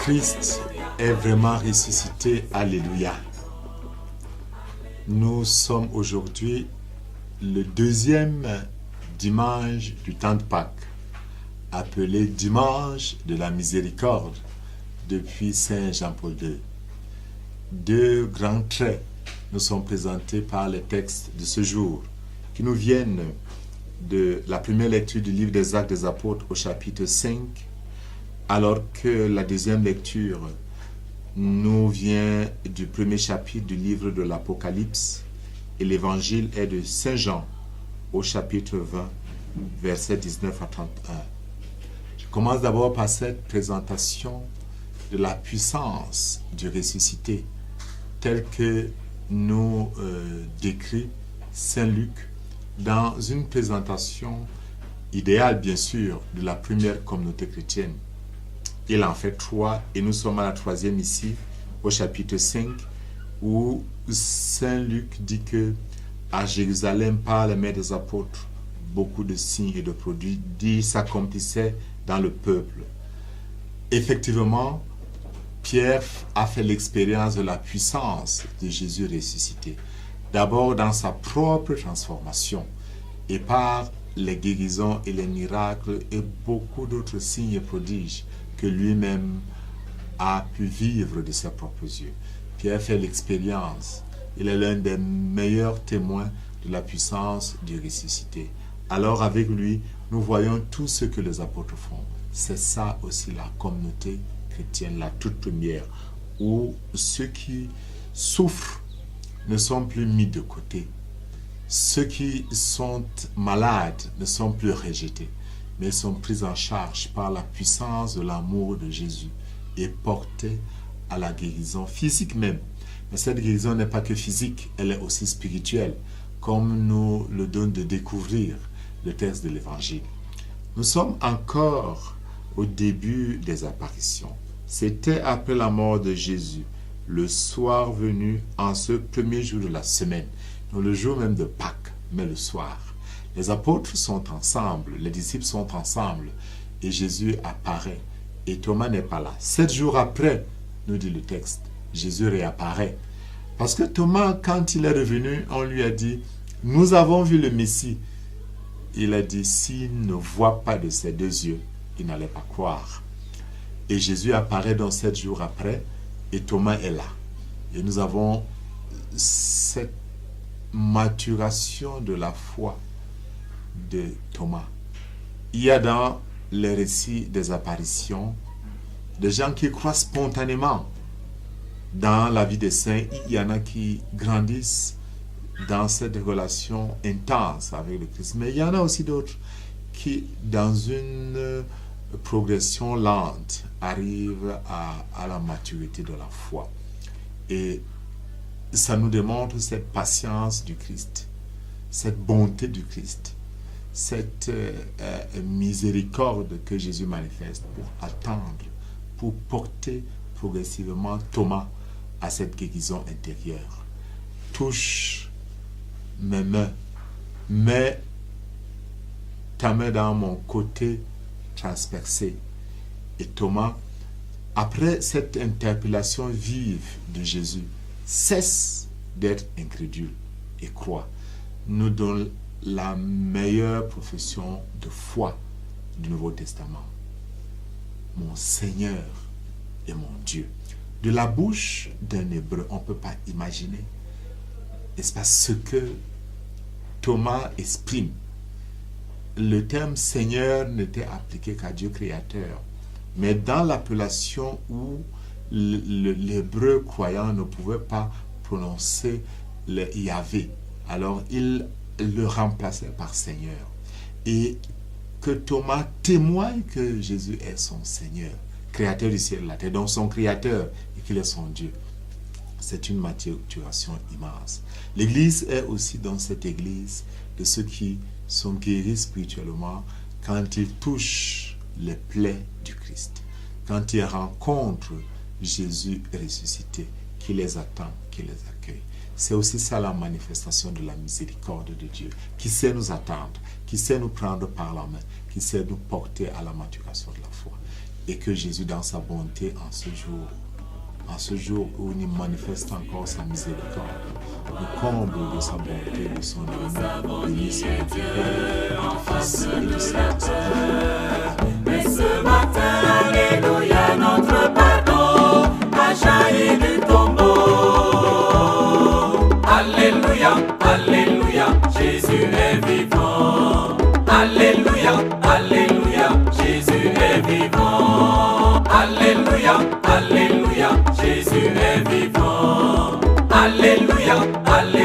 Christ est vraiment ressuscité. Alléluia. Nous sommes aujourd'hui le deuxième dimanche du temps de Pâques, appelé dimanche de la miséricorde depuis Saint Jean-Paul II. Deux grands traits nous sont présentés par les textes de ce jour qui nous viennent de la première lecture du livre des Actes des Apôtres au chapitre 5, alors que la deuxième lecture nous vient du premier chapitre du livre de l'Apocalypse et l'évangile est de Saint Jean au chapitre 20, versets 19 à 31. Je commence d'abord par cette présentation de la puissance du ressuscité telle que nous décrit Saint Luc dans une présentation idéale, bien sûr, de la première communauté chrétienne. Il en fait 3 et nous sommes à la 3e ici, au chapitre 5, où Saint Luc dit que à Jérusalem, par les mains des apôtres, beaucoup de signes et de prodiges s'accomplissaient dans le peuple. Effectivement, Pierre a fait l'expérience de la puissance de Jésus ressuscité. D'abord dans sa propre transformation et par les guérisons et les miracles et beaucoup d'autres signes et prodiges que lui-même a pu vivre de ses propres yeux. Pierre fait l'expérience. Il est l'un des meilleurs témoins de la puissance du ressuscité. Alors avec lui, nous voyons tout ce que les apôtres font. C'est ça aussi la communauté chrétienne, la toute première, où ceux qui souffrent ne sont plus mis de côté. Ceux qui sont malades ne sont plus rejetés, mais sont pris en charge par la puissance de l'amour de Jésus et portés à la guérison physique même. Mais cette guérison n'est pas que physique, elle est aussi spirituelle, comme nous le donne de découvrir le texte de l'Évangile. Nous sommes encore au début des apparitions. C'était après la mort de Jésus, le soir venu en ce premier jour de la semaine, donc le jour même de Pâques, mais le soir. Les apôtres sont ensemble, les disciples sont ensemble, et Jésus apparaît, et Thomas n'est pas là. 7 jours après, nous dit le texte, Jésus réapparaît. Parce que Thomas, quand il est revenu, on lui a dit, nous avons vu le Messie. Il a dit, s'il ne voit pas de ses 2 yeux, il n'allait pas croire. Et Jésus apparaît donc 7 jours après, et Thomas est là. Et nous avons cette maturation de la foi de Thomas. Il y a dans les récits des apparitions des gens qui croient spontanément dans la vie des saints. Il y en a qui grandissent dans cette relation intense avec le Christ. Mais il y en a aussi d'autres qui, dans une progression lente, arrivent à la maturité de la foi. Et ça nous démontre cette patience du Christ, cette bonté du Christ, cette miséricorde que Jésus manifeste pour attendre, pour porter progressivement Thomas à cette guérison intérieure. Touche mes mains, mets ta main dans mon côté transpercé. Et Thomas, après cette interpellation vive de Jésus, cesse d'être incrédule et croit. Nous donne la meilleure profession de foi du Nouveau Testament. Mon Seigneur et mon Dieu. De la bouche d'un Hébreu, on ne peut pas imaginer, n'est-ce pas, ce que Thomas exprime. Le terme Seigneur n'était appliqué qu'à Dieu créateur. Mais dans l'appellation où l'hébreu croyant ne pouvait pas prononcer le Yahvé, alors il le remplaçait par Seigneur. Et que Thomas témoigne que Jésus est son Seigneur, créateur du ciel et de la terre, donc son créateur, et qu'il est son Dieu. C'est une maturation immense. L'Église est aussi dans cette Église de ceux qui sont guéris spirituellement quand ils touchent les plaies du Christ, quand ils rencontrent Jésus ressuscité, qui les attend, qui les accueille. C'est aussi ça la manifestation de la miséricorde de Dieu, qui sait nous attendre, qui sait nous prendre par la main, qui sait nous porter à la maturation de la foi. et que Jésus, dans sa bonté, en ce jour où il manifeste encore sa miséricorde, nous comble de sa bonté, de son amour, bénisse notre Père, du Fils et du Saint-Esprit. Et ce matin, alléluia, notre pardon a jailli du tombeau. Alléluia, alléluia, Jésus est vivant. Alléluia, alléluia, Jésus est vivant. Alléluia, alléluia, Jésus est vivant. Alléluia, alléluia.